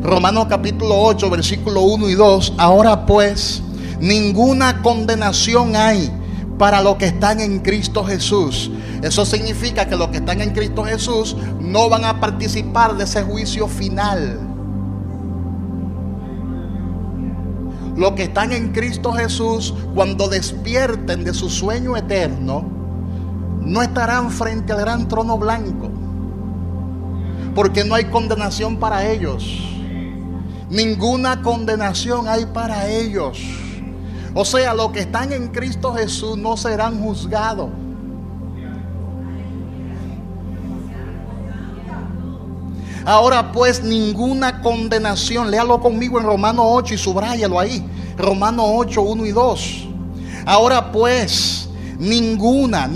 Romanos capítulo 8, versículo 1 y 2. Ahora pues, ninguna condenación hay para los que están en Cristo Jesús. Eso significa que los que están en Cristo Jesús no van a participar de ese juicio final. Los que están en Cristo Jesús, cuando despierten de su sueño eterno, no estarán frente al gran trono blanco, porque no hay condenación para ellos. Ninguna condenación hay para ellos. O sea, los que están en Cristo Jesús no serán juzgados. Ahora pues, ninguna condenación. Léalo conmigo en Romanos 8 y subráyalo ahí. Romanos 8, 1 y 2. Ahora pues, ninguna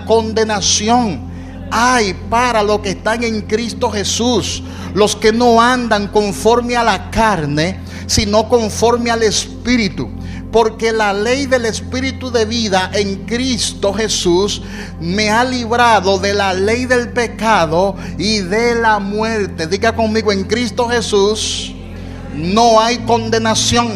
condenación hay para los que están en Cristo Jesús, los que no andan conforme a la carne, sino conforme al Espíritu. Porque la ley del Espíritu de vida en Cristo Jesús me ha librado de la ley del pecado y de la muerte. Diga conmigo: en Cristo Jesús no hay condenación.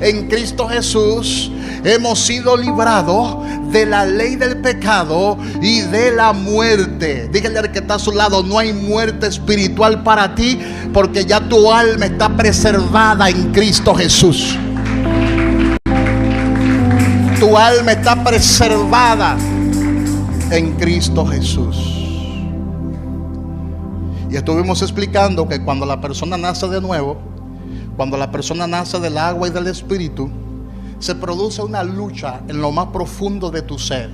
En Cristo Jesús hemos sido librados de la ley del pecado y de la muerte. Dígale al que está a su lado: no hay muerte espiritual para ti, porque ya tu alma está preservada en Cristo Jesús. Tu alma está preservada en Cristo Jesús. Y estuvimos explicando que cuando la persona nace de nuevo, cuando la persona nace del agua y del Espíritu, se produce una lucha en lo más profundo de tu ser.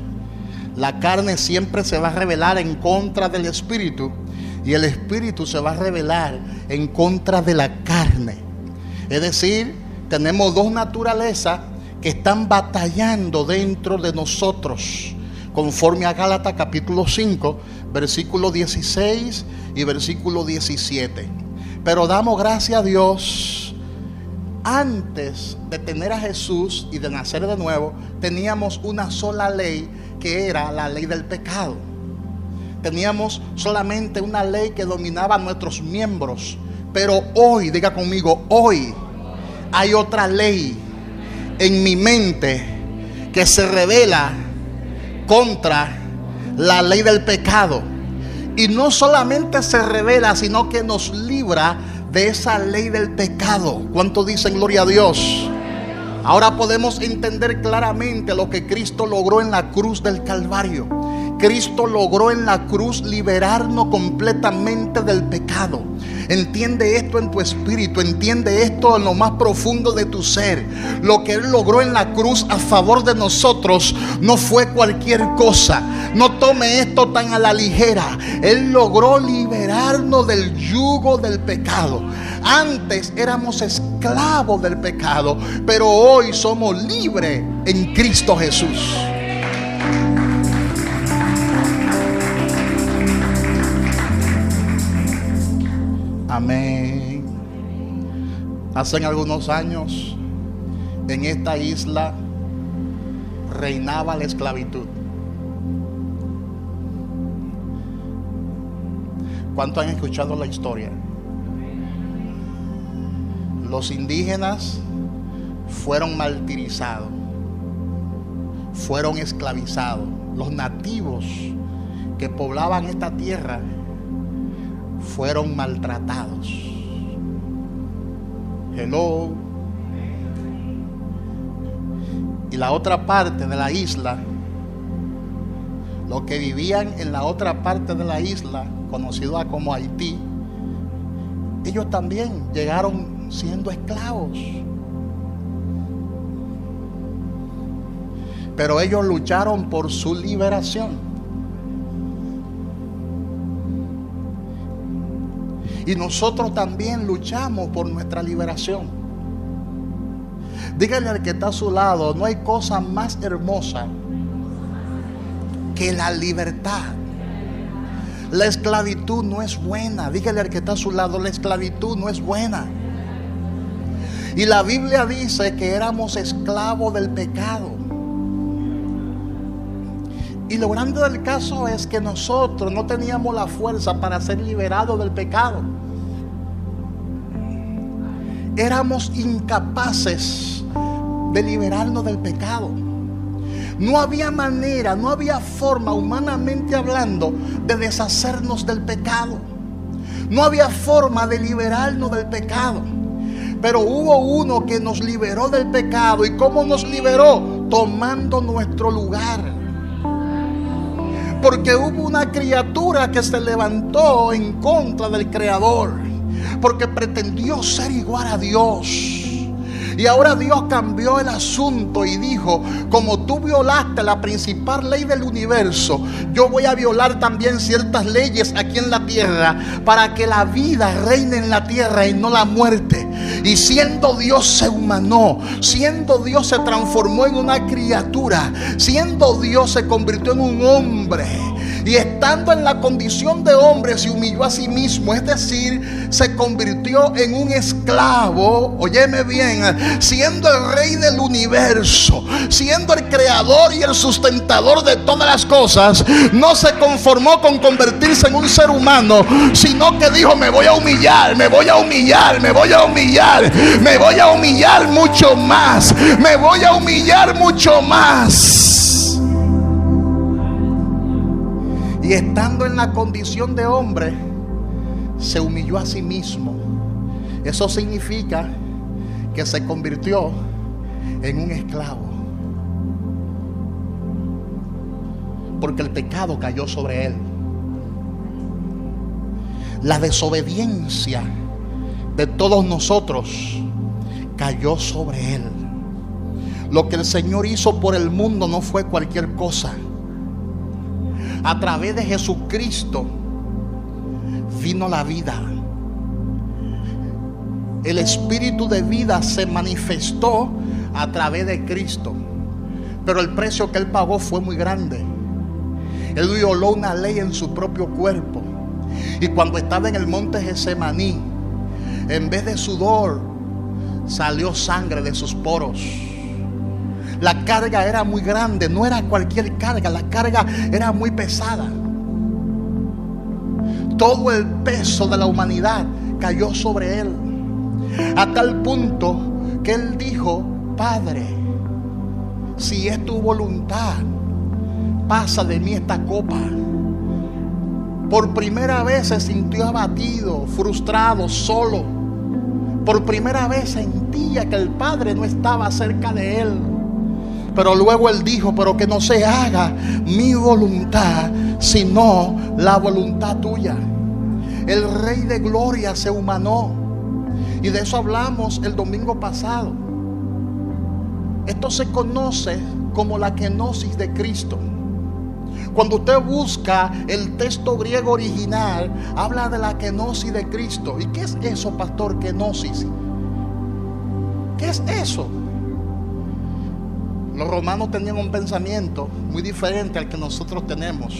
La carne siempre se va a rebelar en contra del Espíritu, y el Espíritu se va a rebelar en contra de la carne. Es decir, tenemos dos naturalezas que están batallando dentro de nosotros, conforme a Gálatas capítulo 5, versículo 16 y versículo 17. Pero damos gracias a Dios. Antes de tener a Jesús y de nacer de nuevo, teníamos una sola ley, que era la ley del pecado. Teníamos solamente una ley que dominaba nuestros miembros. Pero hoy, diga conmigo, hoy hay otra ley en mi mente que se revela contra la ley del pecado. Y no solamente se revela, sino que nos libra de esa ley del pecado. ¿Cuánto dicen gloria a Dios? Ahora podemos entender claramente lo que Cristo logró en la cruz del Calvario. Cristo logró en la cruz liberarnos completamente del pecado. Entiende esto en tu espíritu, entiende esto en lo más profundo de tu ser. Lo que Él logró en la cruz a favor de nosotros no fue cualquier cosa. No tome esto tan a la ligera. Él logró liberarnos del yugo del pecado. Antes éramos esclavos del pecado, pero hoy somos libres en Cristo Jesús. Amén. Hace algunos años en esta isla reinaba la esclavitud. ¿Cuántos han escuchado la historia? Los indígenas fueron martirizados, fueron esclavizados. Los nativos que poblaban esta tierra fueron maltratados. Hello. Y la otra parte de la isla, los que vivían en la otra parte de la isla, conocida como Haití, ellos también llegaron siendo esclavos. Pero ellos lucharon por su liberación. Y nosotros también luchamos por nuestra liberación. Dígale al que está a su lado: no hay cosa más hermosa que la libertad. La esclavitud no es buena. Dígale al que está a su lado: la esclavitud no es buena. Y la Biblia dice que éramos esclavos del pecado. Y lo grande del caso es que nosotros no teníamos la fuerza para ser liberados del pecado. éramos incapaces de liberarnos del pecado. No había manera, no había forma, humanamente hablando, de deshacernos del pecado. No había forma de liberarnos del pecado. Pero hubo uno que nos liberó del pecado. ¿Y cómo nos liberó? Tomando nuestro lugar. Porque hubo una criatura que se levantó en contra del Creador, porque pretendió ser igual a Dios. Y ahora Dios cambió el asunto y dijo: como tú violaste la principal ley del universo, yo voy a violar también ciertas leyes aquí en la tierra, para que la vida reine en la tierra y no la muerte. Y siendo Dios se humanó, siendo Dios se transformó en una criatura, siendo Dios se convirtió en un hombre. Y estando en la condición de hombre se humilló a sí mismo, es decir, se convirtió en un esclavo. Óyeme bien, siendo el rey del universo, siendo el creador y el sustentador de todas las cosas, no se conformó con convertirse en un ser humano, sino que dijo: me voy a humillar, me voy a humillar, me voy a humillar, me voy a humillar mucho más, me voy a humillar mucho más. Y estando en la condición de hombre, se humilló a sí mismo. Eso significa que se convirtió en un esclavo, porque el pecado cayó sobre él. La desobediencia de todos nosotros cayó sobre él. Lo que el Señor hizo por el mundo no fue cualquier cosa. A través de Jesucristo vino la vida. El espíritu de vida se manifestó a través de Cristo. Pero el precio que Él pagó fue muy grande. Él violó una ley en su propio cuerpo. Y cuando estaba en el monte Getsemaní, en vez de sudor, salió sangre de sus poros. La carga era muy grande, no era cualquier carga, la carga era muy pesada. Todo el peso de la humanidad cayó sobre él, a tal punto que él dijo: Padre, si es tu voluntad, pasa de mí esta copa. Por primera vez se sintió abatido, frustrado, solo. Por primera vez sentía que el Padre no estaba cerca de él. Pero luego él dijo: pero que no se haga mi voluntad, sino la voluntad tuya. El Rey de Gloria se humanó. Y de eso hablamos el domingo pasado. Esto se conoce como la kenosis de Cristo. Cuando usted busca el texto griego original, habla de la kenosis de Cristo. ¿Y qué es eso, pastor? Kenosis. ¿Qué es eso? Los romanos tenían un pensamiento muy diferente al que nosotros tenemos,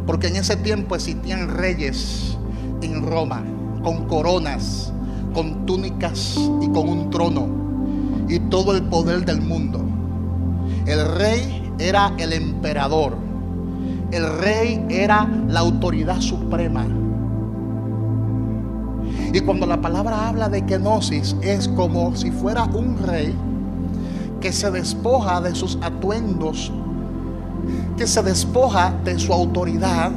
porque en ese tiempo existían reyes en Roma, con coronas, con túnicas y con un trono, y todo el poder del mundo. El rey era el emperador. El rey era la autoridad suprema. Y cuando la palabra habla de kenosis, es como si fuera un rey que se despoja de sus atuendos, que se despoja de su autoridad,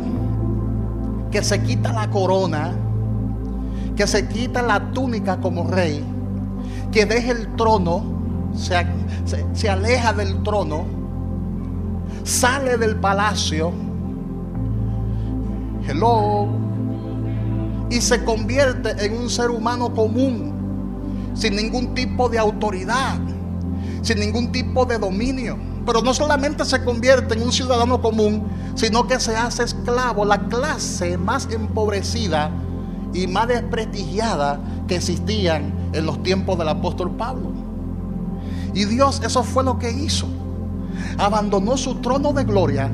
que se quita la corona, que se quita la túnica como rey, que deja el trono, se aleja del trono, sale del palacio, y se convierte en un ser humano común, sin ningún tipo de autoridad, sin ningún tipo de dominio. Pero no solamente se convierte en un ciudadano común, sino que se hace esclavo, la clase más empobrecida y más desprestigiada que existían en los tiempos del apóstol Pablo. Y Dios, eso fue lo que hizo. Abandonó su trono de gloria,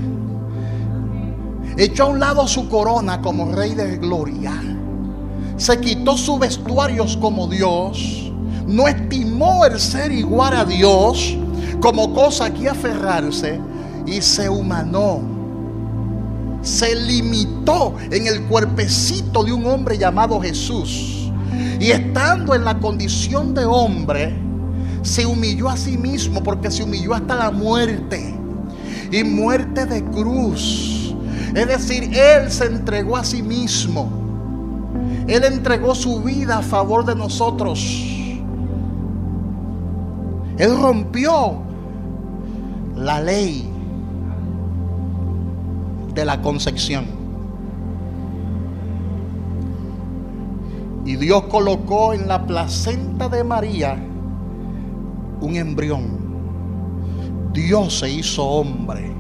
echó a un lado su corona como Rey de Gloria, se quitó sus vestuarios como Dios, no estimó el ser igual a Dios como cosa a que aferrarse, y se humanó, se limitó en el cuerpecito de un hombre llamado Jesús, Y estando en la condición de hombre, se humilló a sí mismo, porque se humilló hasta la muerte, y muerte de cruz. Es decir, Él se entregó a sí mismo. Él entregó su vida a favor de nosotros. Él rompió la ley de la concepción. Y Dios colocó en la placenta de María un embrión. Dios se hizo hombre.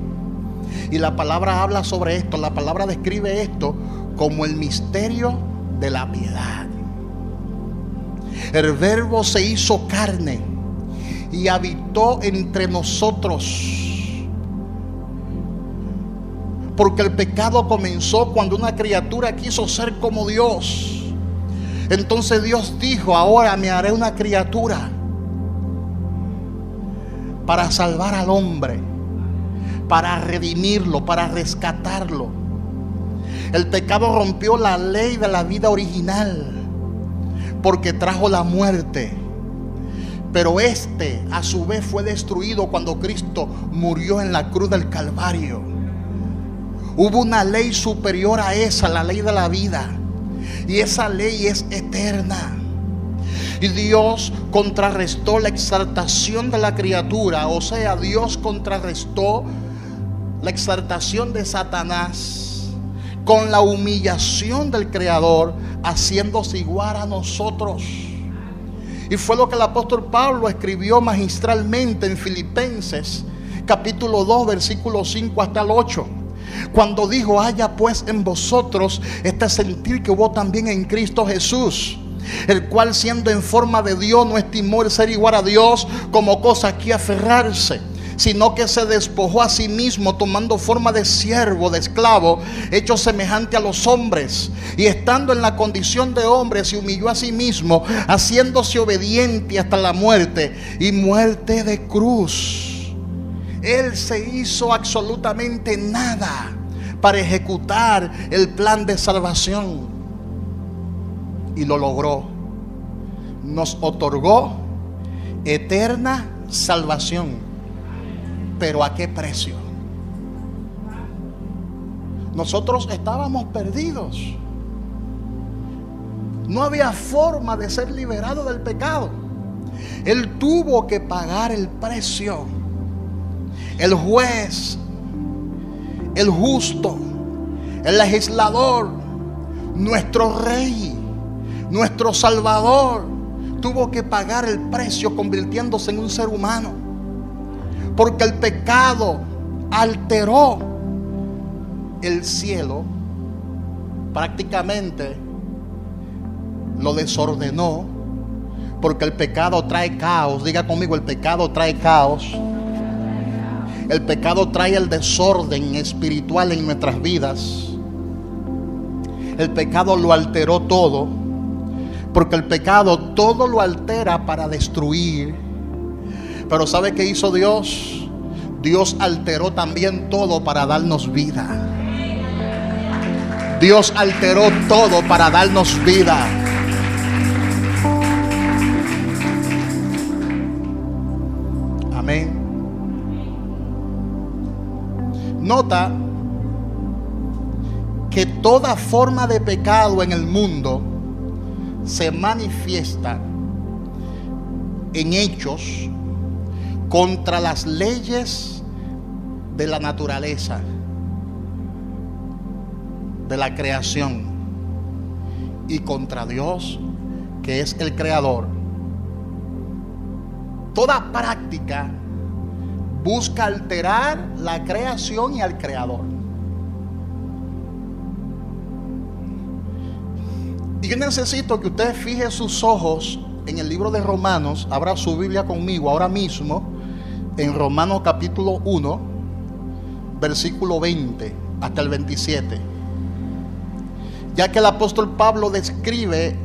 Y la palabra habla sobre esto. La palabra describe esto como el misterio de la piedad. El Verbo se hizo carne y habitó entre nosotros. Porque el pecado comenzó cuando una criatura quiso ser como Dios. Entonces Dios dijo: ahora me haré una criatura para salvar al hombre, para redimirlo, para rescatarlo. El pecado rompió la ley de la vida original, porque trajo la muerte. Pero a su vez fue destruido cuando Cristo murió en la cruz del Calvario. Hubo una ley superior a esa, la ley de la vida, y esa ley es eterna. Y Dios contrarrestó la exaltación de la criatura. O sea, Dios contrarrestó la exaltación de Satanás con la humillación del Creador, haciéndose igual a nosotros. Y fue lo que el apóstol Pablo escribió magistralmente en Filipenses capítulo 2 versículo 5 hasta el 8, cuando dijo: haya pues en vosotros este sentir que hubo también en Cristo Jesús, el cual siendo en forma de Dios no estimó el ser igual a Dios como cosa a que aferrarse, sino que se despojó a sí mismo, tomando forma de siervo, de esclavo, hecho semejante a los hombres, y estando en la condición de hombre se humilló a sí mismo, haciéndose obediente hasta la muerte, y muerte de cruz. Él se hizo absolutamente nada para ejecutar el plan de salvación, y lo logró. Nos otorgó eterna salvación. Pero ¿a qué precio? Nosotros estábamos perdidos. No había forma de ser liberado del pecado. Él tuvo que pagar el precio. El juez, el justo, el legislador, nuestro rey, nuestro salvador, tuvo que pagar el precio convirtiéndose en un ser humano. Porque el pecado alteró el cielo, prácticamente lo desordenó. Porque el pecado trae caos. Diga conmigo: el pecado trae caos. El pecado trae el desorden espiritual en nuestras vidas. El pecado lo alteró todo. Porque el pecado todo lo altera para destruir. Pero ¿sabe qué hizo Dios? Dios alteró también todo para darnos vida. Dios alteró todo para darnos vida. Amén. Nota que toda forma de pecado en el mundo se manifiesta en hechos contra las leyes de la naturaleza, de la creación, y contra Dios, que es el creador. Toda práctica busca alterar la creación y al creador. Y yo necesito que usted fije sus ojos en el libro de Romanos. Abra su Biblia conmigo ahora mismo en Romanos capítulo 1 versículo 20 hasta el 27, ya que el apóstol Pablo describe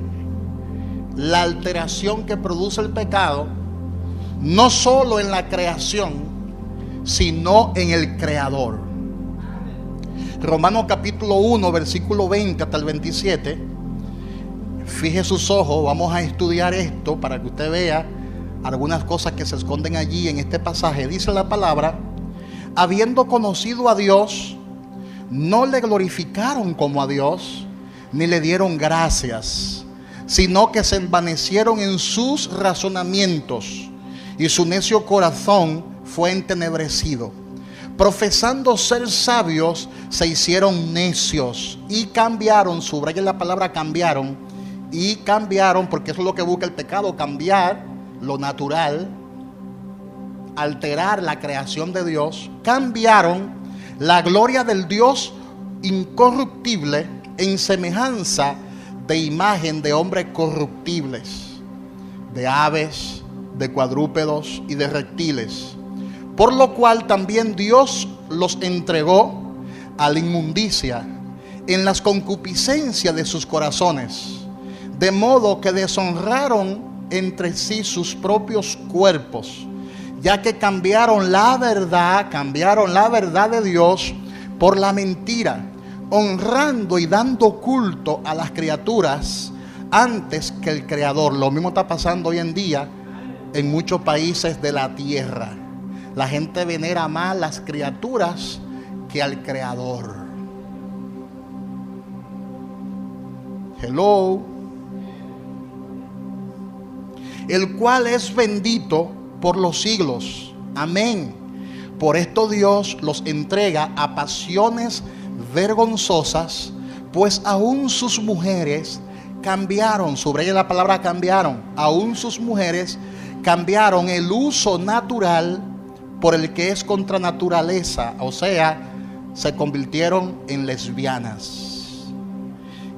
la alteración que produce el pecado, no solo en la creación, sino en el creador. Romanos capítulo 1 versículo 20 hasta el 27. Fije sus ojos, vamos a estudiar esto para que usted vea algunas cosas que se esconden allí en este pasaje. Dice la palabra: habiendo conocido a Dios, no le glorificaron como a Dios, ni le dieron gracias, sino que se envanecieron en sus razonamientos, y su necio corazón fue entenebrecido. Profesando ser sabios, se hicieron necios y cambiaron, subraya la palabra cambiaron, y cambiaron, porque eso es lo que busca el pecado, cambiar lo natural, alterar la creación de Dios. Cambiaron la gloria del Dios incorruptible en semejanza de imagen de hombres corruptibles, de aves, de cuadrúpedos y de reptiles, por lo cual también Dios los entregó a la inmundicia en las concupiscencias de sus corazones, de modo que deshonraron entre sí sus propios cuerpos, ya que cambiaron la verdad de Dios por la mentira, honrando y dando culto a las criaturas antes que el Creador. Lo mismo está pasando hoy en día en muchos países de la tierra. La gente venera más las criaturas que al Creador. Hello. El cual es bendito por los siglos. Amén. Por esto Dios los entrega a pasiones vergonzosas, pues aún sus mujeres cambiaron, subraya la palabra cambiaron, aún sus mujeres cambiaron el uso natural por el que es contra naturaleza, o sea, se convirtieron en lesbianas.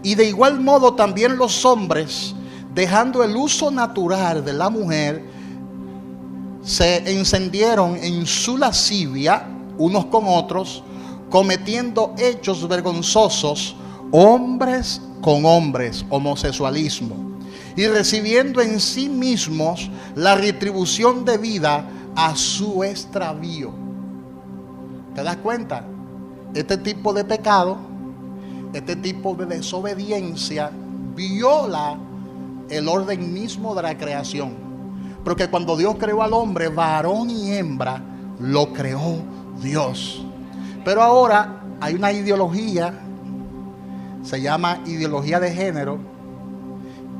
Y de igual modo también los hombres, dejando el uso natural de la mujer, se encendieron en su lascivia unos con otros, cometiendo hechos vergonzosos, hombres con hombres, homosexualismo, y recibiendo en sí mismos la retribución debida a su extravío. ¿Te das cuenta? Este tipo de pecado, este tipo de desobediencia viola el orden mismo de la creación. Porque cuando Dios creó al hombre, varón y hembra, lo creó Dios. Pero ahora hay una ideología, se llama ideología de género,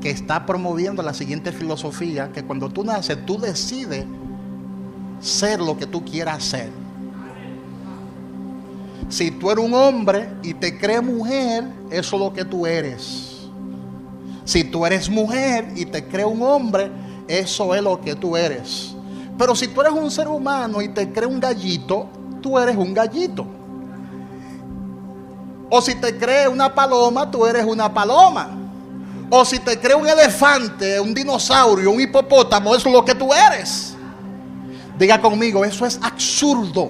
que está promoviendo la siguiente filosofía: que cuando tú naces, tú decides ser lo que tú quieras ser. Si tú eres un hombre y te crees mujer, eso es lo que tú eres. Si tú eres mujer y te crees un hombre, eso es lo que tú eres. Pero si tú eres un ser humano y te crees un gallito, tú eres un gallito. O si te crees una paloma, tú eres una paloma. O si te crees un elefante, un dinosaurio, un hipopótamo, eso es lo que tú eres. Diga conmigo, eso es absurdo.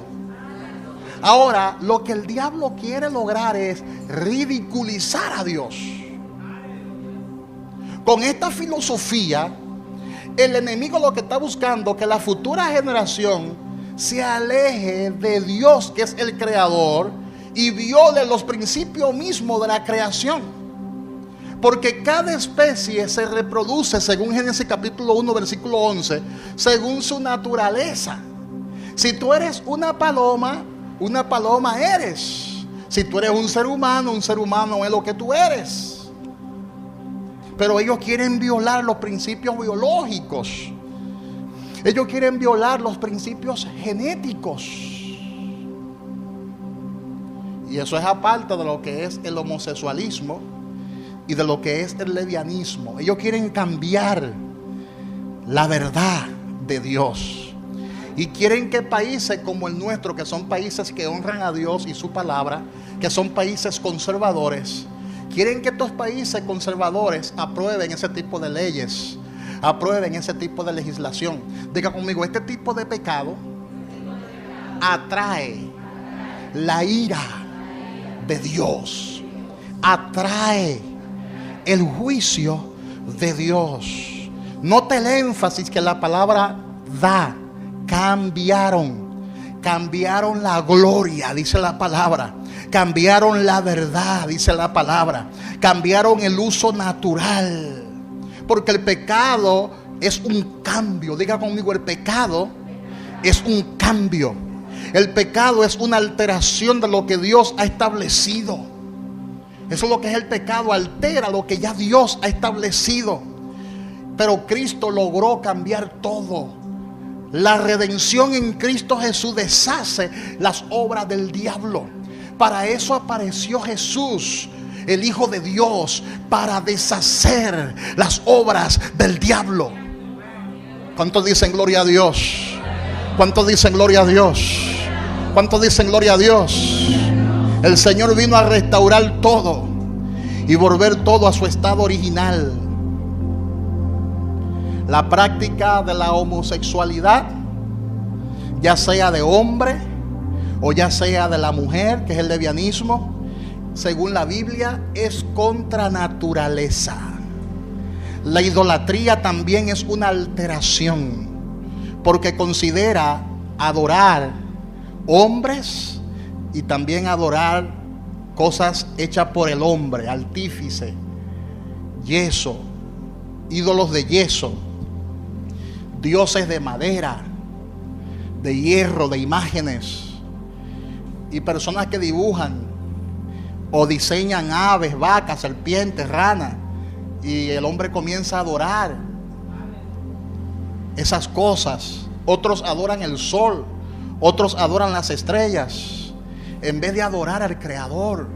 Ahora, lo que el diablo quiere lograr es ridiculizar a Dios. Con esta filosofía, el enemigo lo que está buscando es que la futura generación se aleje de Dios, que es el creador, y viole los principios mismos de la creación. Porque cada especie se reproduce, según Génesis capítulo 1 versículo 11, según su naturaleza. Si tú eres una paloma eres. Si tú eres un ser humano es lo que tú eres. Pero ellos quieren violar los principios biológicos. Ellos quieren violar los principios genéticos. Y eso es aparte de lo que es el homosexualismo y de lo que es el lesbianismo. Ellos quieren cambiar la verdad de Dios. Y quieren que países como el nuestro, que son países que honran a Dios y su palabra, que son países conservadores, quieren que estos países conservadores aprueben ese tipo de leyes, aprueben ese tipo de legislación. Diga conmigo, este tipo de pecado atrae la ira de Dios, atrae el juicio de Dios. Note el énfasis que la palabra da. Cambiaron la gloria, dice la palabra. cambiaron la verdad, dice la palabra, cambiaron el uso natural, porque el pecado es un cambio. Diga conmigo, el pecado es un cambio. El pecado es una alteración de lo que Dios ha establecido. Eso es lo que es el pecado, altera lo que ya Dios ha establecido. Pero Cristo logró cambiar todo. La redención en Cristo Jesús deshace las obras del diablo. Para eso apareció Jesús, el Hijo de Dios, para deshacer las obras del diablo. ¿Cuántos dicen gloria a Dios? ¿Cuántos dicen gloria a Dios? ¿Cuántos dicen gloria a Dios? El Señor vino a restaurar todo y volver todo a su estado original. La práctica de la homosexualidad, ya sea de hombre o ya sea de la mujer, que es el lesbianismo, según la Biblia, es contra naturaleza. La idolatría también es una alteración, porque considera adorar hombres y también adorar cosas hechas por el hombre, artífice, yeso, ídolos de yeso, dioses de madera, de hierro, de imágenes, y personas que dibujan o diseñan aves, vacas, serpientes, ranas, y el hombre comienza a adorar esas cosas. Otros adoran el sol, otros adoran las estrellas. En vez de adorar al Creador,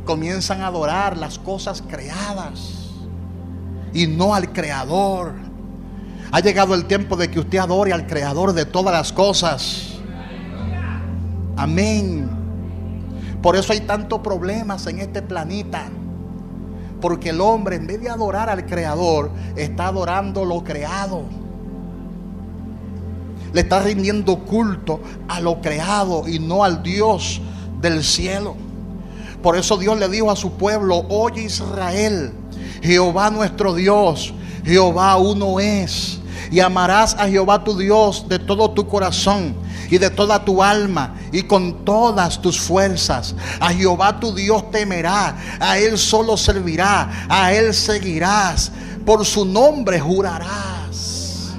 comienzan a adorar las cosas creadas y no al Creador. Ha llegado el tiempo de que usted adore al Creador de todas las cosas. Amén. Por eso hay tantos problemas en este planeta, porque el hombre, en vez de adorar al Creador, está adorando lo creado. Le está rindiendo culto a lo creado y no al Dios del cielo. Por eso Dios le dijo a su pueblo: oye Israel, Jehová nuestro Dios, Jehová uno es. Y amarás a Jehová tu Dios de todo tu corazón y de toda tu alma y con todas tus fuerzas. A Jehová tu Dios temerás, a Él solo servirás, a Él seguirás, por su nombre jurarás.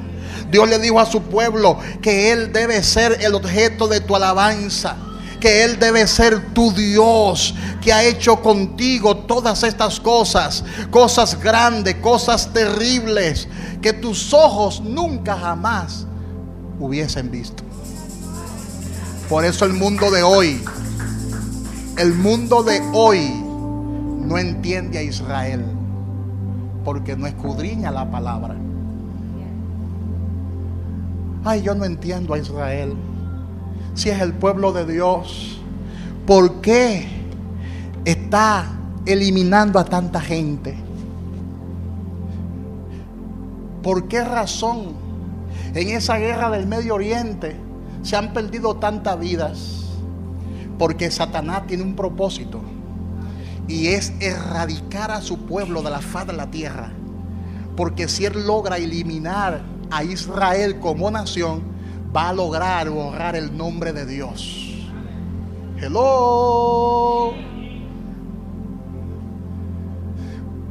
Dios le dijo a su pueblo que Él debe ser el objeto de tu alabanza, que Él debe ser tu Dios, que ha hecho contigo todas estas cosas, cosas grandes, cosas terribles, que tus ojos nunca jamás hubiesen visto. Por eso el mundo de hoy no entiende a Israel, porque no escudriña la palabra. Ay, yo no entiendo a Israel. Si es el pueblo de Dios, ¿por qué está eliminando a tanta gente? ¿Por qué razón en esa guerra del Medio Oriente se han perdido tantas vidas? Porque Satanás tiene un propósito, y es erradicar a su pueblo de la faz de la tierra. Porque si él logra eliminar a Israel como nación, va a lograr borrar el nombre de Dios. Hello.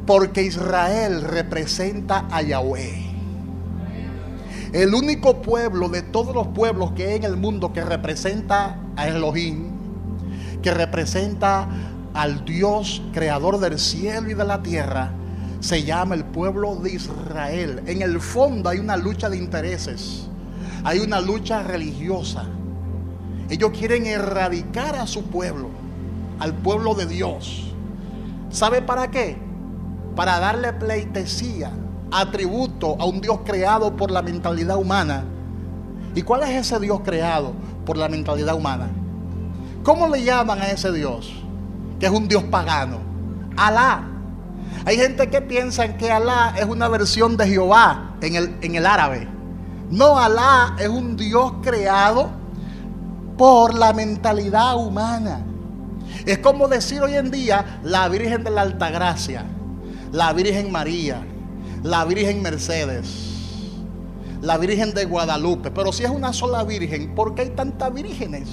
Porque Israel representa a Yahweh. El único pueblo de todos los pueblos que hay en el mundo que representa a Elohim, que representa al Dios creador del cielo y de la tierra, se llama el pueblo de Israel. En el fondo hay una lucha de intereses, hay una lucha religiosa. Ellos quieren erradicar a su pueblo, al pueblo de Dios. ¿Sabe para qué? Para darle pleitesía, atributo a un Dios creado por la mentalidad humana. ¿Y cuál es ese Dios creado por la mentalidad humana? ¿Cómo le llaman a ese Dios? Que es un Dios pagano. Alá. Hay gente que piensa que Alá es una versión de Jehová en el árabe. No, Alá es un Dios creado por la mentalidad humana. Es como decir hoy en día la Virgen de la Altagracia, la Virgen María, la Virgen Mercedes, la Virgen de Guadalupe. Pero si es una sola Virgen, ¿por qué hay tantas vírgenes?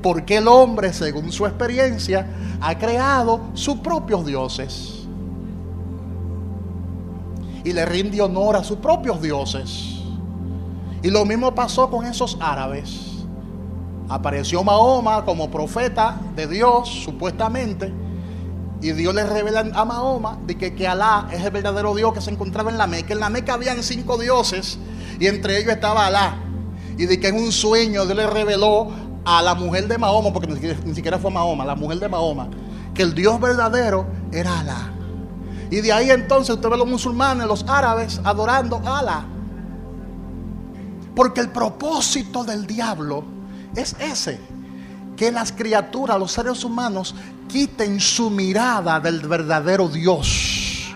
Porque el hombre, según su experiencia, ha creado sus propios dioses y le rinde honor a sus propios dioses. Y lo mismo pasó con esos árabes. Apareció Mahoma como profeta de Dios, supuestamente, y Dios le revela a Mahoma de que Alá es el verdadero Dios que se encontraba en la Meca. En la Meca habían 5 dioses y entre ellos estaba Alá. Y de que en un sueño Dios le reveló a la mujer de Mahoma, porque ni siquiera fue Mahoma, la mujer de Mahoma, que el Dios verdadero era Alá. Y de ahí entonces usted ve a los musulmanes, los árabes, adorando a Alá. Porque el propósito del diablo es ese: que las criaturas, los seres humanos, quiten su mirada del verdadero Dios.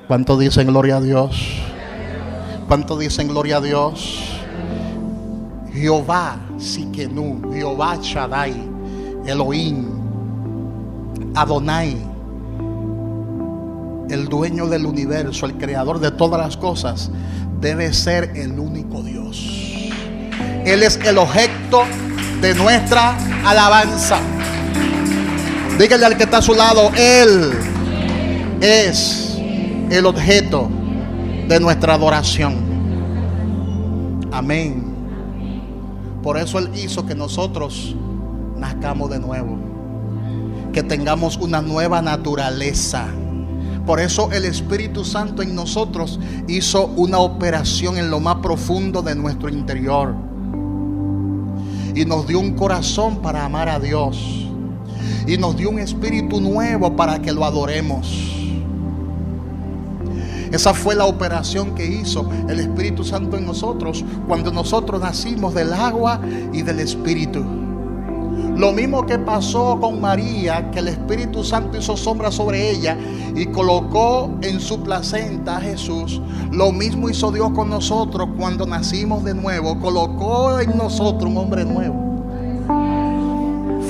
¿Cuánto dicen gloria a Dios? ¿Cuánto dicen gloria a Dios? Jehová Sikenu, Jehová Shaddai, Elohim, Adonai, el dueño del universo, el creador de todas las cosas, debe ser el único Dios. Él es el objeto de nuestra alabanza. Dígale al que está a su lado: Él es el objeto de nuestra adoración. Amén. Por eso Él hizo que nosotros nazcamos de nuevo, que tengamos una nueva naturaleza. Por eso el Espíritu Santo en nosotros hizo una operación en lo más profundo de nuestro interior y nos dio un corazón para amar a Dios, y nos dio un espíritu nuevo para que lo adoremos. Esa fue la operación que hizo el Espíritu Santo en nosotros cuando nosotros nacimos del agua y del Espíritu. Lo mismo que pasó con María, que el Espíritu Santo hizo sombra sobre ella y colocó en su placenta a Jesús. Lo mismo hizo Dios con nosotros cuando nacimos de nuevo. Colocó en nosotros un hombre nuevo.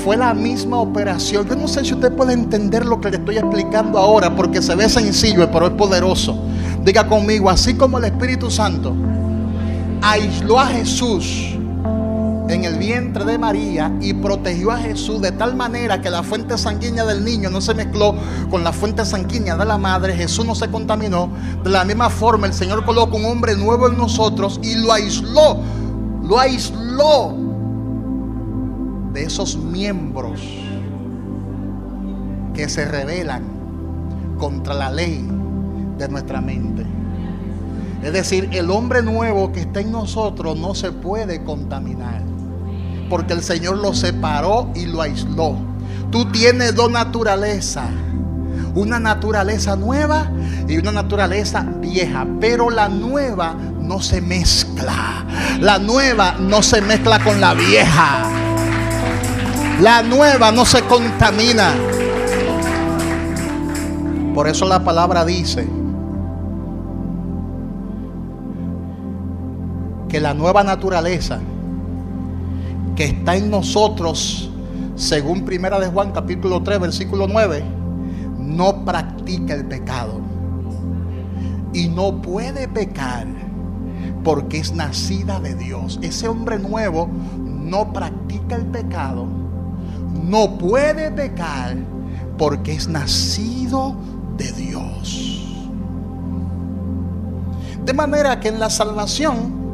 Fue la misma operación. Yo no sé si usted puede entender lo que le estoy explicando ahora, porque se ve sencillo, pero es poderoso. Diga conmigo: así como el Espíritu Santo aisló a Jesús en el vientre de María y protegió a Jesús de tal manera que la fuente sanguínea del niño no se mezcló con la fuente sanguínea de la madre, Jesús no se contaminó. De la misma forma el Señor colocó un hombre nuevo en nosotros y lo aisló de esos miembros que se rebelan contra la ley de nuestra mente. Es decir, el hombre nuevo que está en nosotros no se puede contaminar, porque el Señor lo separó y lo aisló. Tú tienes 2 naturalezas: una naturaleza nueva y una naturaleza vieja. Pero la nueva no se mezcla. La nueva no se mezcla con la vieja. La nueva no se contamina. Por eso la palabra dice que la nueva naturaleza que está en nosotros, según Primera de Juan capítulo 3 versículo 9, no practica el pecado y no puede pecar porque es nacida de Dios. Ese hombre nuevo no practica el pecado, no puede pecar porque es nacido de Dios. De manera que en la salvación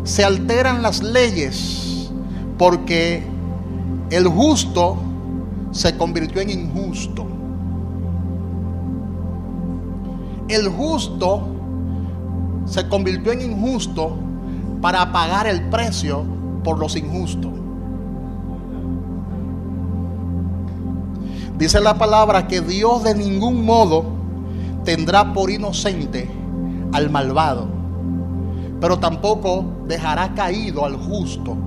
se alteran las leyes, porque el justo se convirtió en injusto. El justo se convirtió en injusto para pagar el precio por los injustos. Dice la palabra que Dios de ningún modo tendrá por inocente al malvado, pero tampoco dejará caído al justo.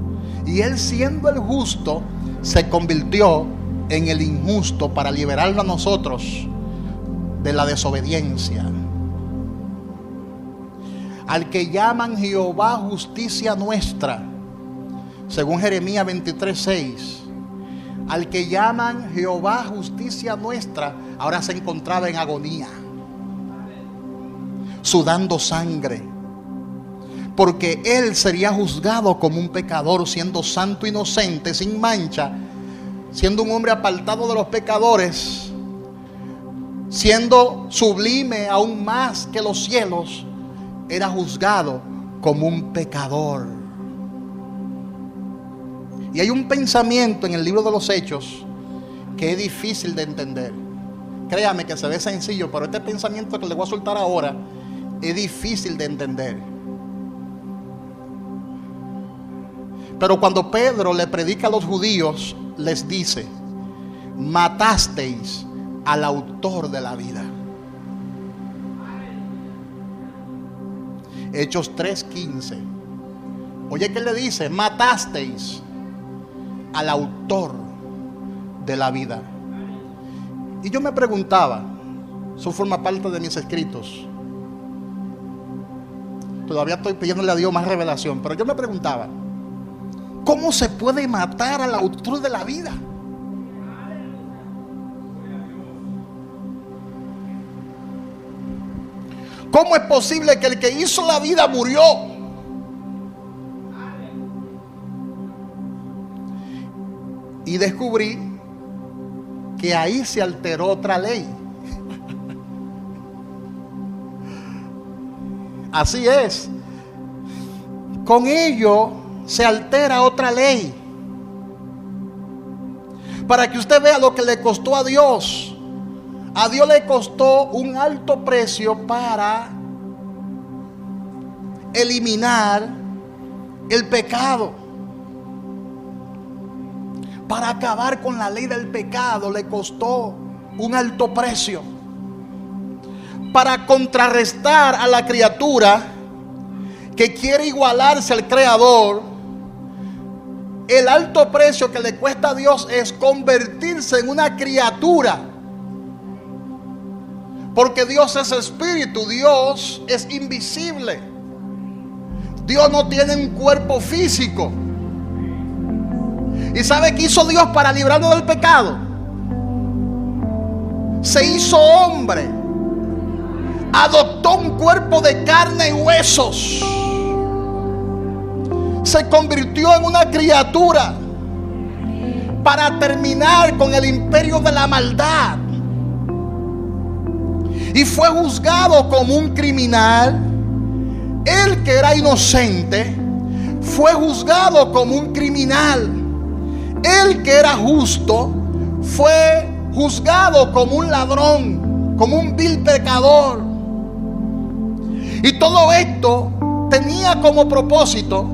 Y él, siendo el justo, se convirtió en el injusto para liberarlo a nosotros de la desobediencia. Al que llaman Jehová justicia nuestra, según Jeremías 23:6. Al que llaman Jehová justicia nuestra, ahora se encontraba en agonía, sudando sangre, porque él sería juzgado como un pecador, siendo santo, inocente, sin mancha, siendo un hombre apartado de los pecadores, siendo sublime aún más que los cielos, era juzgado como un pecador. Y hay un pensamiento en el libro de los Hechos que es difícil de entender. Créame que se ve sencillo, pero este pensamiento que le voy a soltar ahora es difícil de entender. Pero cuando Pedro le predica a los judíos, les dice: matasteis al autor de la vida. Hechos 3:15. Oye, ¿qué le dice? Matasteis al autor de la vida. Y yo me preguntaba, eso forma parte de mis escritos, todavía estoy pidiéndole a Dios más revelación, pero yo me preguntaba, ¿cómo se puede matar al autor de la vida? ¿Cómo es posible que el que hizo la vida murió? Y descubrí que ahí se alteró otra ley. Así es. Con ello se altera otra ley. Para que usted vea lo que le costó a Dios. A Dios le costó un alto precio para eliminar el pecado. Para acabar con la ley del pecado le costó un alto precio. Para contrarrestar a la criatura que quiere igualarse al Creador, el alto precio que le cuesta a Dios es convertirse en una criatura. Porque Dios es espíritu, Dios es invisible. Dios no tiene un cuerpo físico. ¿Y sabe qué hizo Dios para librarnos del pecado? Se hizo hombre. Adoptó un cuerpo de carne y huesos. Se convirtió en una criatura para terminar con el imperio de la maldad. Y fue juzgado como un criminal. Él que era inocente fue juzgado como un criminal. Él que era justo fue juzgado como un ladrón, como un vil pecador. Y todo esto tenía como propósito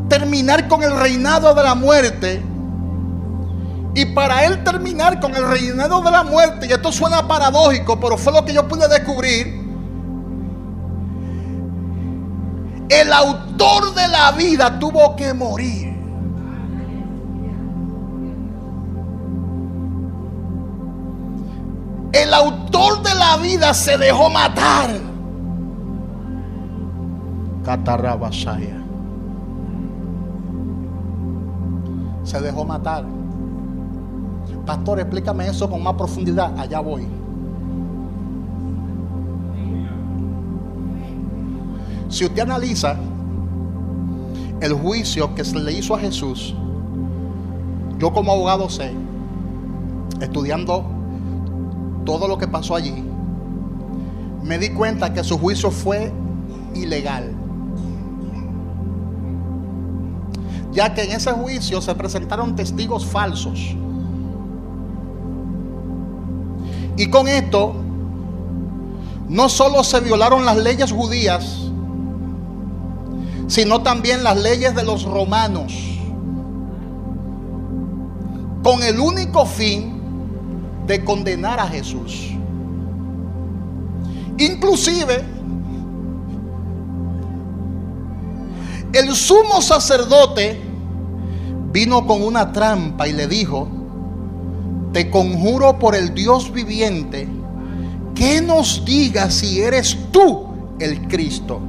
terminar con el reinado de la muerte. Y para él terminar con el reinado de la muerte, y esto suena paradójico, pero fue lo que yo pude descubrir, el autor de la vida tuvo que morir. El autor de la vida se dejó matar. Catarrabasaya. Se dejó matar. Pastor, explícame eso con más profundidad. Allá voy. Si usted analiza el juicio que se le hizo a Jesús, yo como abogado sé, estudiando todo lo que pasó allí, me di cuenta que su juicio fue ilegal. Ya que en ese juicio se presentaron testigos falsos. Y con esto, no solo se violaron las leyes judías, sino también las leyes de los romanos, con el único fin de condenar a Jesús. Inclusive, el sumo sacerdote vino con una trampa y le dijo: te conjuro por el Dios viviente que nos diga si eres tú el Cristo,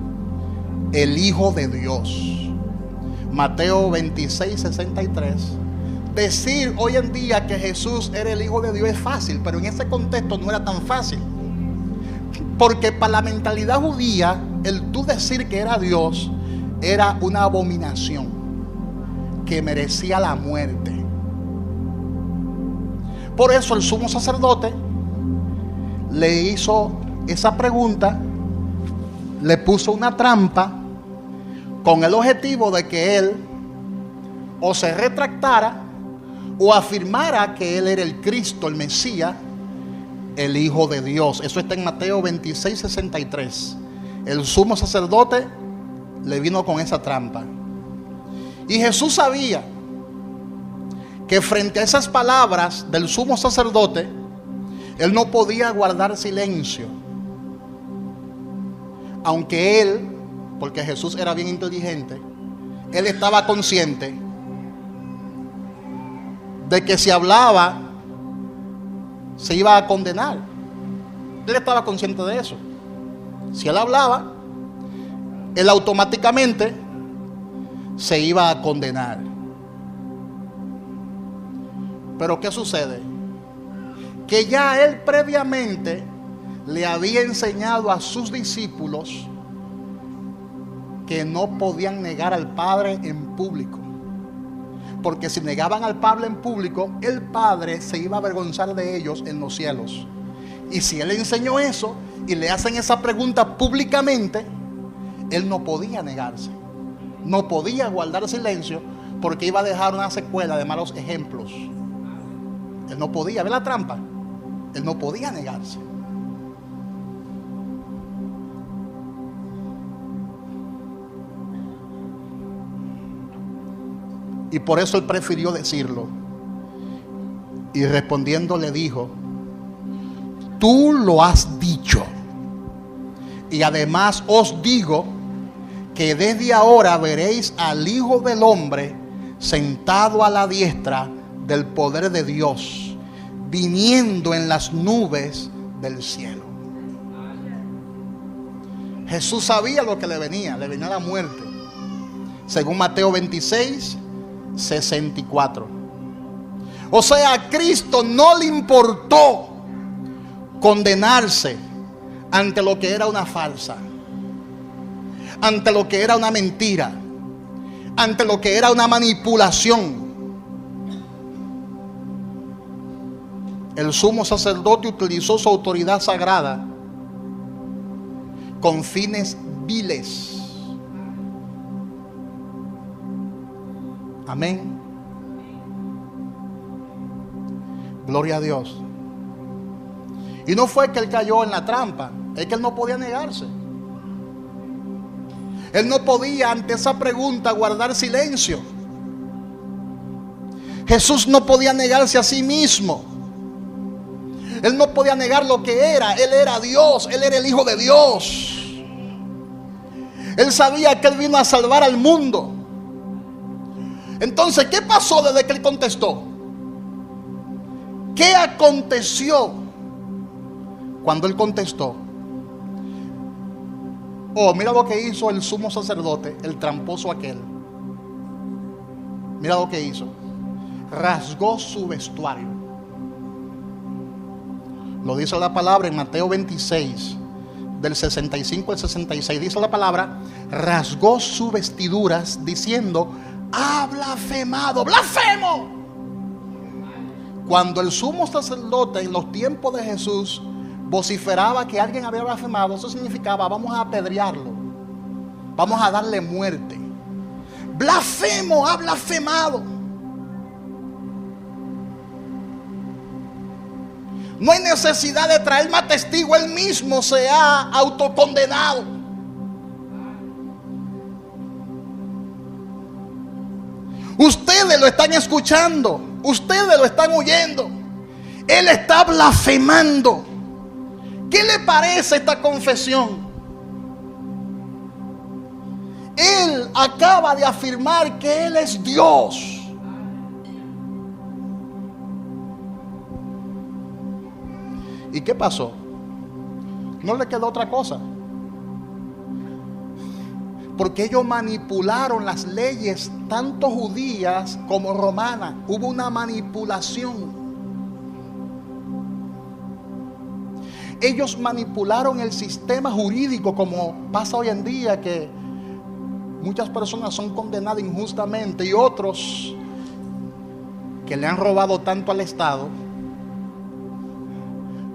el Hijo de Dios. Mateo 26:63. Decir hoy en día que Jesús era el Hijo de Dios es fácil, pero en ese contexto no era tan fácil. Porque para la mentalidad judía, el tú decir que era Dios era una abominación que merecía la muerte. Por eso el sumo sacerdote le hizo esa pregunta, le puso una trampa con el objetivo de que él o se retractara o afirmara que él era el Cristo, el Mesías, el Hijo de Dios. Eso está en Mateo 26, 63. El sumo sacerdote le vino con esa trampa. Y Jesús sabía que frente a esas palabras del sumo sacerdote, él no podía guardar silencio. Aunque él, porque Jesús era bien inteligente, él estaba consciente de que si hablaba se iba a condenar. Él estaba consciente de eso. Si él hablaba, él automáticamente se iba a condenar. Pero ¿qué sucede? Que ya él previamente le había enseñado a sus discípulos que no podían negar al Padre en público. Porque si negaban al Padre en público, el Padre se iba a avergonzar de ellos en los cielos. Y si él enseñó eso y le hacen esa pregunta públicamente, él no podía negarse, no podía guardar silencio, porque iba a dejar una secuela de malos ejemplos. Él no podía, ¿ve la trampa? Él no podía negarse. Y por eso él prefirió decirlo. Y respondiendo le dijo: tú lo has dicho. Y además os digo que desde ahora veréis al Hijo del Hombre sentado a la diestra del poder de Dios, viniendo en las nubes del cielo. Jesús sabía lo que le venía la muerte. Según Mateo 26, 64. O sea, a Cristo no le importó condenarse ante lo que era una farsa, ante lo que era una mentira, ante lo que era una manipulación. El sumo sacerdote utilizó su autoridad sagrada con fines viles. Amén. Gloria a Dios. Y no fue que él cayó en la trampa, es que él no podía negarse. Él no podía ante esa pregunta guardar silencio. Jesús no podía negarse a sí mismo. Él no podía negar lo que era. Él era Dios, él era el Hijo de Dios. Él sabía que él vino a salvar al mundo. Entonces, ¿qué pasó desde que él contestó? ¿Qué aconteció cuando él contestó? Oh, mira lo que hizo el sumo sacerdote, el tramposo aquel. Mira lo que hizo. Rasgó su vestuario. Lo dice la palabra en Mateo 26, del 65 al 66. Dice la palabra: rasgó sus vestiduras diciendo: ha blasfemado, blasfemo. Cuando el sumo sacerdote en los tiempos de Jesús vociferaba que alguien había blasfemado, eso significaba: vamos a apedrearlo, vamos a darle muerte. Blasfemo, ha blasfemado. No hay necesidad de traer más testigos, él mismo se ha autocondenado. Ustedes lo están escuchando, ustedes lo están oyendo. Él está blasfemando. ¿Qué le parece esta confesión? Él acaba de afirmar que Él es Dios. ¿Y qué pasó? No le quedó otra cosa. Porque ellos manipularon las leyes, tanto judías como romanas. Hubo una manipulación. Ellos manipularon el sistema jurídico, como pasa hoy en día, que muchas personas son condenadas injustamente y otros que le han robado tanto al Estado,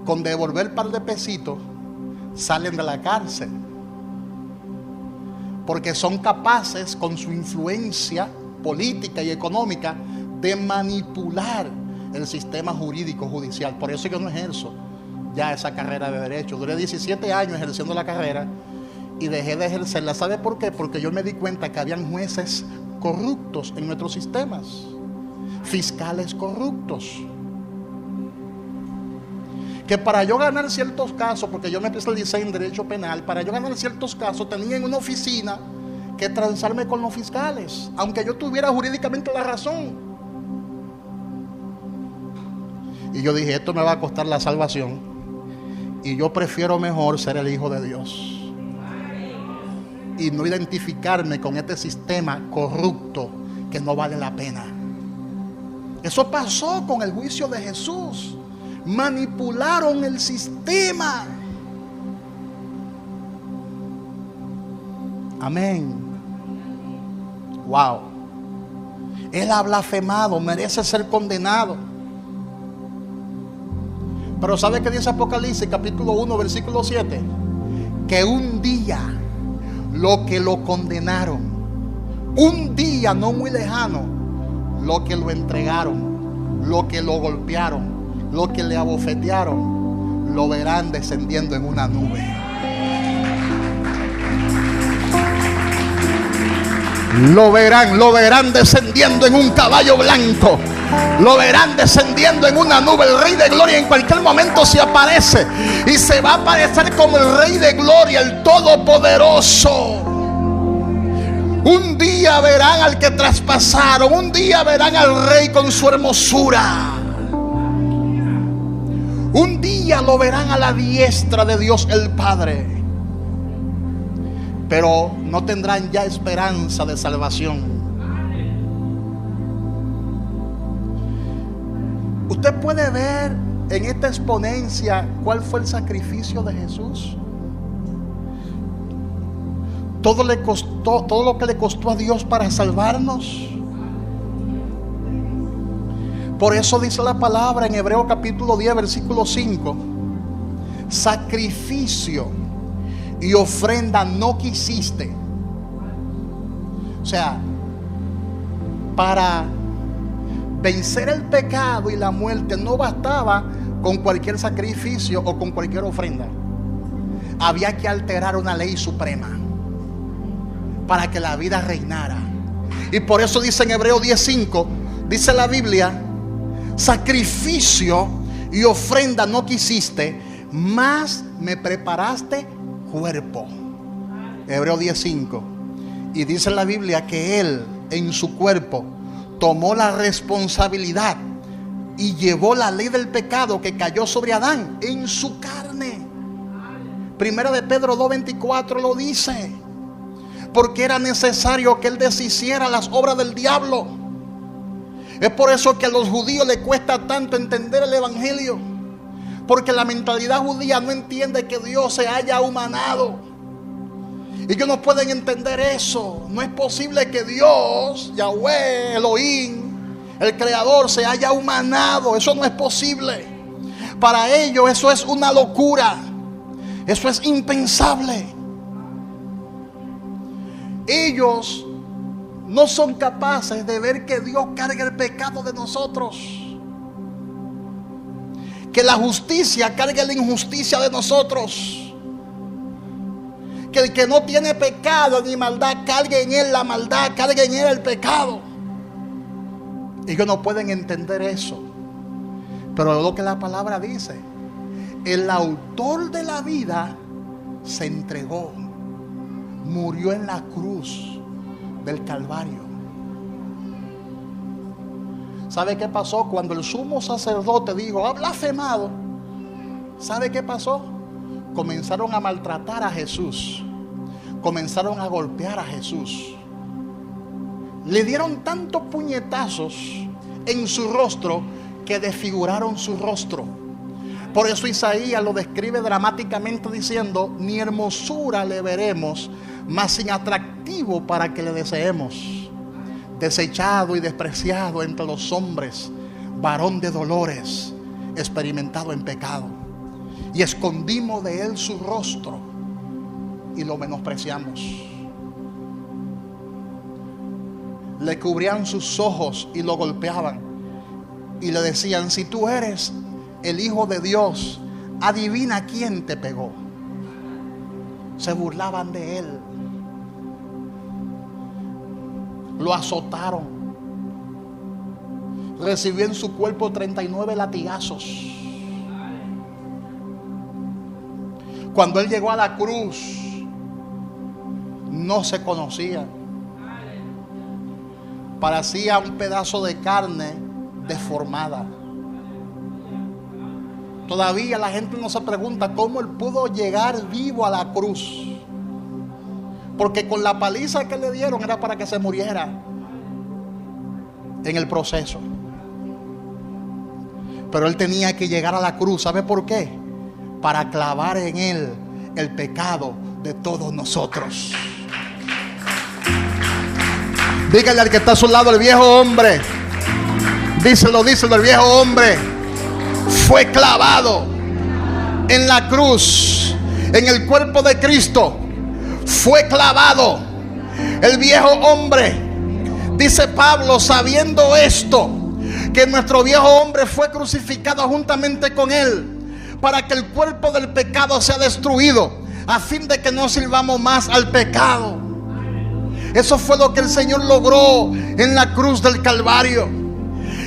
con devolver un par de pesitos salen de la cárcel, porque son capaces con su influencia política y económica de manipular el sistema jurídico judicial. Por eso yo no ejerzo ya esa carrera de derecho. Duré 17 años ejerciendo la carrera y dejé de ejercerla. ¿Sabe por qué? Porque yo me di cuenta que habían jueces corruptos en nuestros sistemas, fiscales corruptos, que para yo ganar ciertos casos, porque yo me especialicé en derecho penal, para yo ganar ciertos casos tenía en una oficina que transarme con los fiscales, aunque yo tuviera jurídicamente la razón. Y yo dije, esto me va a costar la salvación, y yo prefiero mejor ser el hijo de Dios y no identificarme con este sistema corrupto que no vale la pena. Eso pasó con el juicio de Jesús. Manipularon el sistema. Amén. Wow. Él ha blasfemado, merece ser condenado. Pero ¿sabe qué dice Apocalipsis capítulo 1 versículo 7? Que un día lo que lo condenaron, un día no muy lejano, lo que lo entregaron, lo que lo golpearon, lo que le abofetearon, lo verán descendiendo en una nube. Lo verán descendiendo en un caballo blanco. Lo verán descendiendo en una nube. El Rey de Gloria en cualquier momento se aparece y se va a aparecer como el Rey de Gloria, el Todopoderoso. Un día verán al que traspasaron, un día verán al Rey con su hermosura. Un día lo verán a la diestra de Dios el Padre. Pero no tendrán ya esperanza de salvación. Usted puede ver en esta exponencia cuál fue el sacrificio de Jesús. Todo lo que le costó a Dios para salvarnos. Por eso dice la palabra en Hebreos capítulo 10 versículo 5: sacrificio y ofrenda no quisiste. O sea, para vencer el pecado y la muerte no bastaba con cualquier sacrificio o con cualquier ofrenda. Había que alterar una ley suprema para que la vida reinara. Y por eso dice en Hebreos 10:5, dice la Biblia: sacrificio y ofrenda no quisiste, mas me preparaste cuerpo. Hebreos 10:5. Y dice la Biblia que Él en su cuerpo tomó la responsabilidad y llevó la ley del pecado que cayó sobre Adán en su carne. Primera de Pedro 2:24 lo dice. Porque era necesario que Él deshiciera las obras del diablo. Es por eso que a los judíos les cuesta tanto entender el evangelio, porque la mentalidad judía no entiende que Dios se haya humanado. Ellos no pueden entender eso. No es posible que Dios, Yahweh, Elohim, el creador, se haya humanado. Eso no es posible. Para ellos eso es una locura. Eso es impensable. Ellos no son capaces de ver que Dios carga el pecado de nosotros, que la justicia cargue la injusticia de nosotros, que el que no tiene pecado ni maldad cargue en él la maldad, cargue en él el pecado. Ellos no pueden entender eso. Pero lo que la palabra dice: el autor de la vida se entregó, murió en la cruz del Calvario. ¿Sabe qué pasó? Cuando el sumo sacerdote dijo: ha blasfemado, ¿sabe qué pasó? Comenzaron a maltratar a Jesús, comenzaron a golpear a Jesús, le dieron tantos puñetazos en su rostro que desfiguraron su rostro. Por eso Isaías lo describe dramáticamente diciendo: ni hermosura le veremos, mas sin atractivo para que le deseemos. Desechado y despreciado entre los hombres, varón de dolores, experimentado en pecado. Y escondimos de él su rostro y lo menospreciamos. Le cubrían sus ojos y lo golpeaban. Y le decían: si tú eres el Hijo de Dios, adivina quién te pegó. Se burlaban de él. Lo azotaron. Recibió en su cuerpo 39 latigazos. Cuando él llegó a la cruz, no se conocía. Parecía un pedazo de carne deformada. Todavía la gente no se pregunta cómo él pudo llegar vivo a la cruz. Porque con la paliza que le dieron era para que se muriera en el proceso. Pero él tenía que llegar a la cruz. ¿Sabe por qué? Para clavar en él el pecado de todos nosotros. Dígale al que está a su lado: el viejo hombre, díselo, el viejo hombre fue clavado en la cruz, en el cuerpo de Cristo. Fue clavado el viejo hombre. Dice Pablo: sabiendo esto, que nuestro viejo hombre fue crucificado juntamente con él, para que el cuerpo del pecado sea destruido, a fin de que no sirvamos más al pecado. Eso fue lo que el Señor logró en la cruz del Calvario.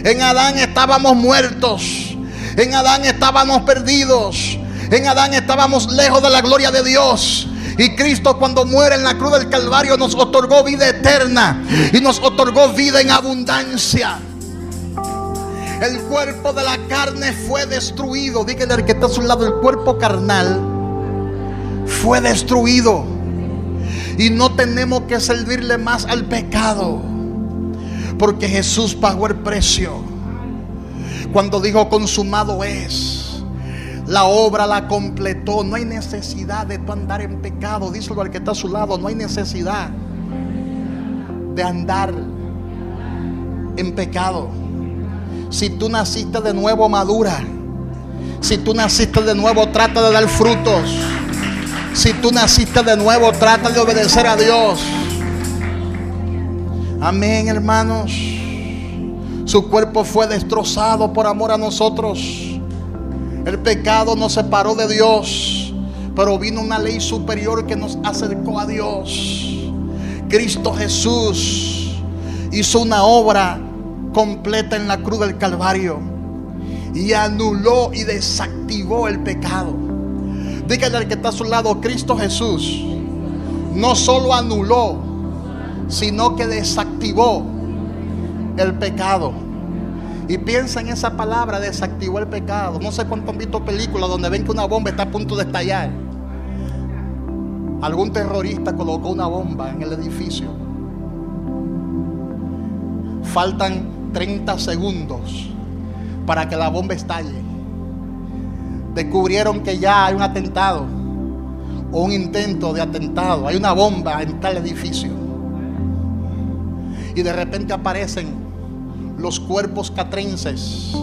En Adán estábamos muertos, en Adán estábamos perdidos, en Adán estábamos lejos de la gloria de Dios. Y Cristo, cuando muere en la cruz del Calvario, nos otorgó vida eterna y nos otorgó vida en abundancia. El cuerpo de la carne fue destruido. Dígale al que está a su lado: el cuerpo carnal fue destruido. Y no tenemos que servirle más al pecado, porque Jesús pagó el precio. Cuando dijo: consumado es, la obra la completó. No hay necesidad de tú andar en pecado. Díselo al que está a su lado: no hay necesidad de andar en pecado. Si tú naciste de nuevo, madura. Si tú naciste de nuevo, trata de dar frutos. Si tú naciste de nuevo, trata de obedecer a Dios. Amén, hermanos. Su cuerpo fue destrozado por amor a nosotros. El pecado nos separó de Dios, pero vino una ley superior que nos acercó a Dios. Cristo Jesús hizo una obra completa en la cruz del Calvario y anuló y desactivó el pecado. Dígale al que está a su lado: Cristo Jesús no solo anuló, sino que desactivó el pecado. Y piensa en esa palabra: desactivó el pecado. No sé cuántos han visto películas donde ven que una bomba está a punto de estallar. Algún terrorista colocó una bomba en el edificio. Faltan 30 segundos para que la bomba estalle. Descubrieron que ya hay un atentado o un intento de atentado. Hay una bomba en tal edificio. Y de repente aparecen los cuerpos catrenses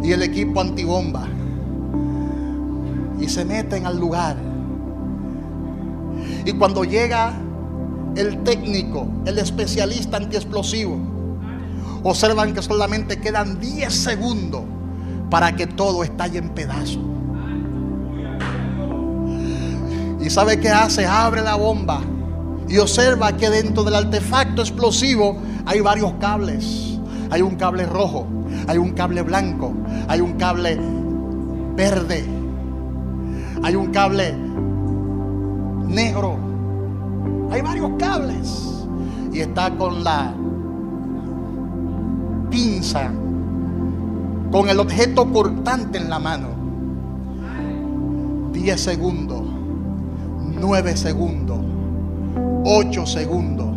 y el equipo antibomba y se meten al lugar. Y cuando llega el técnico, el especialista antiexplosivo, observan que solamente quedan 10 segundos para que todo estalle en pedazos. ¿Y sabe qué hace? Abre la bomba y observa que dentro del artefacto explosivo hay varios cables. Hay un cable rojo, hay un cable blanco, hay un cable verde, hay un cable negro. Hay varios cables. Y está con la pinza, con el objeto cortante en la mano. 10 segundos, 9 segundos, 8 segundos,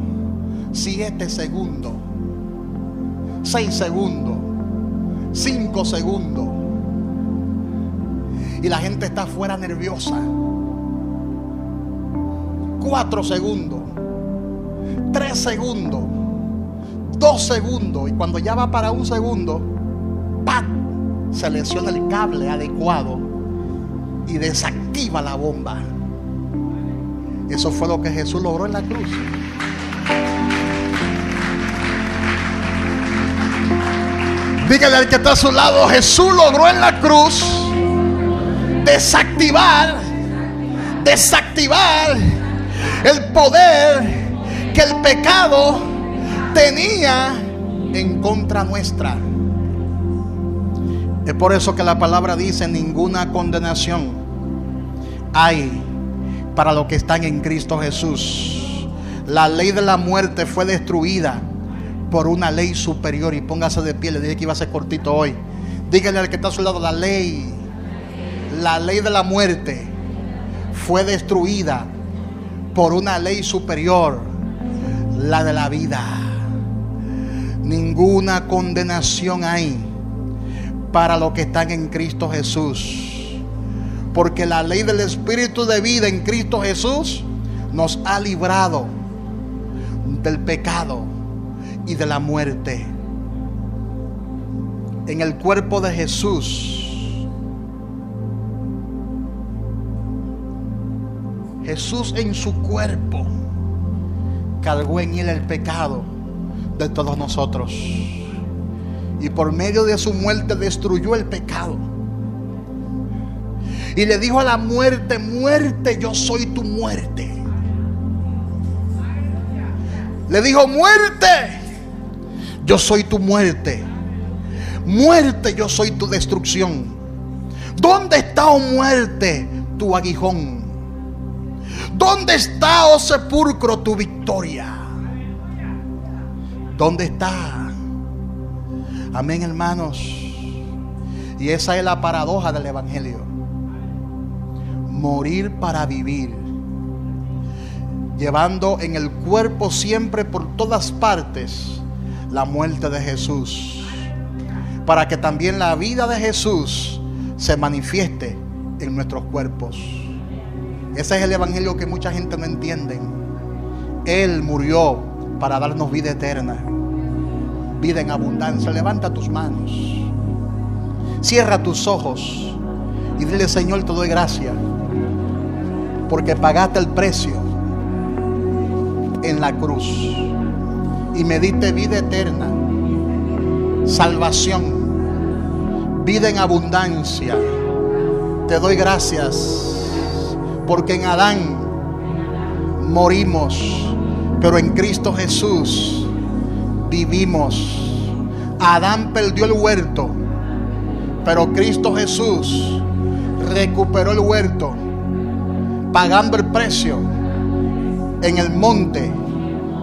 7 segundos, 6 segundos, 5 segundos. y la gente está afuera nerviosa. 4 segundos, 3 segundos, 2 segundos, y cuando ya va para 1 segundo, ¡pam!, selecciona el cable adecuado y desactiva la bomba. Eso fue lo que Jesús logró en la cruz. Dígale al que está a su lado: Jesús logró en la cruz desactivar el poder que el pecado tenía en contra nuestra. Es por eso que la palabra dice: ninguna condenación hay para los que están en Cristo Jesús. La ley de la muerte fue destruida por una ley superior. Y póngase de pie. Le dije que iba a ser cortito hoy. Dígale al que está a su lado: la ley de la muerte fue destruida por una ley superior, la de la vida. Ninguna condenación hay para los que están en Cristo Jesús, porque la ley del Espíritu de vida en Cristo Jesús nos ha librado del pecado y de la muerte. En el cuerpo de Jesús, Jesús en su cuerpo cargó en él el pecado de todos nosotros, y por medio de su muerte destruyó el pecado. Y le dijo a la muerte: muerte, yo soy tu muerte. Le dijo: muerte, yo soy tu muerte. Muerte, yo soy tu destrucción. ¿Dónde está, oh muerte, tu aguijón? ¿Dónde está, oh sepulcro, tu victoria? ¿Dónde está? Amén, hermanos. Y esa es la paradoja del evangelio: morir para vivir, llevando en el cuerpo siempre por todas partes la muerte de Jesús, para que también la vida de Jesús se manifieste en nuestros cuerpos. Ese es el evangelio que mucha gente no entiende. Él murió para darnos vida eterna, vida en abundancia. Levanta tus manos, cierra tus ojos y dile: Señor, te doy gracias porque pagaste el precio en la cruz y me diste vida eterna, salvación, vida en abundancia. Te doy gracias porque en Adán morimos, pero en Cristo Jesús vivimos. Adán perdió el huerto, pero Cristo Jesús recuperó el huerto, pagando el precio en el monte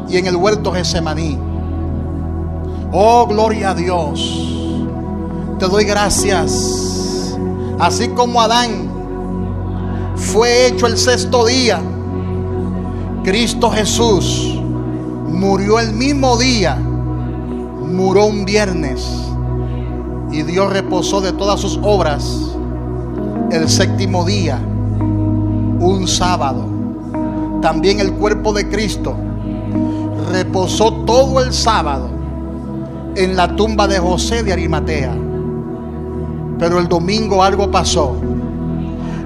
y en el huerto Getsemaní. Oh, gloria a Dios. Te doy gracias. Así como Adán fue hecho el 6º día, Cristo Jesús murió el mismo día, murió un viernes, y Dios reposó de todas sus obras el 7º día, un sábado. También el cuerpo de Cristo reposó todo el sábado en la tumba de José de Arimatea. Pero el domingo algo pasó.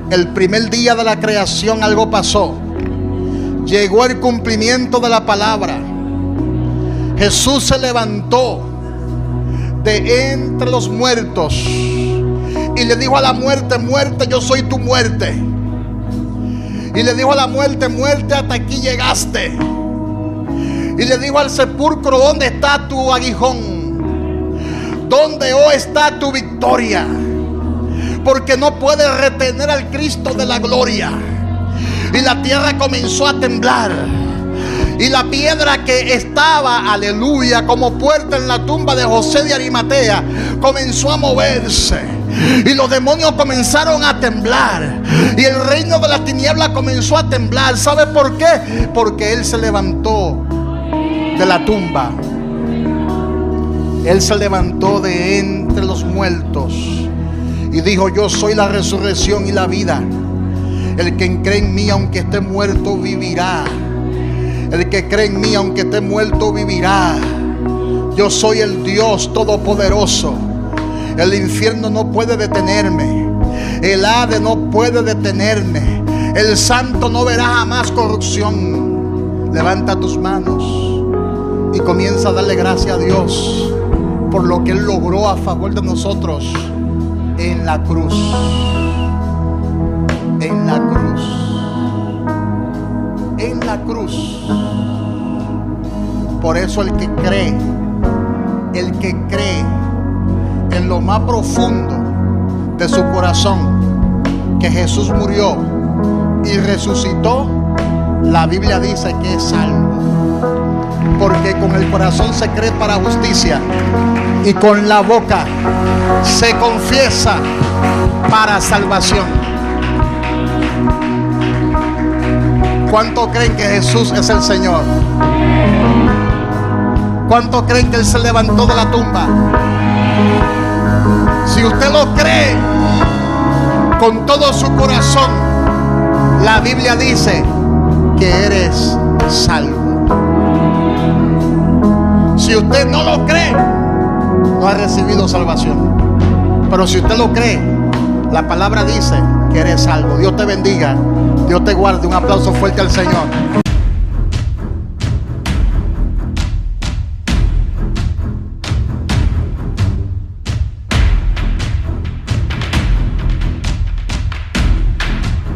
El primer día de la creación algo pasó. Llegó el cumplimiento de la palabra. Jesús se levantó de entre los muertos y le dijo a la muerte: muerte, yo soy tu muerte. Y le dijo a la muerte: muerte, hasta aquí llegaste. Y le dijo al sepulcro: ¿dónde está tu aguijón? ¿Dónde está tu victoria? Porque no puedes retener al Cristo de la gloria. Y la tierra comenzó a temblar. Y la piedra que estaba, aleluya, como puerta en la tumba de José de Arimatea, comenzó a moverse. Y los demonios comenzaron a temblar. Y el reino de las tinieblas comenzó a temblar. ¿Sabe por qué? Porque Él se levantó de la tumba. Él se levantó de entre los muertos y dijo: yo soy la resurrección y la vida. El que cree en mí, aunque esté muerto, vivirá. El que cree en mí, aunque esté muerto, vivirá. Yo soy el Dios Todopoderoso. El infierno no puede detenerme. El Hades no puede detenerme. El santo no verá jamás corrupción. Levanta tus manos y comienza a darle gracias a Dios por lo que Él logró a favor de nosotros en la cruz. En la cruz. En la cruz. Por eso el que cree en lo más profundo de su corazón que Jesús murió y resucitó, la Biblia dice que es salvo. Porque con el corazón se cree para justicia y con la boca se confiesa para salvación. ¿Cuántos creen que Jesús es el Señor? ¿Cuántos creen que Él se levantó de la tumba? Si usted lo cree con todo su corazón, la Biblia dice que eres salvo. Si usted no lo cree, no ha recibido salvación. Pero si usted lo cree, la palabra dice que eres salvo. Dios te bendiga, Dios te guarde. Un aplauso fuerte al Señor.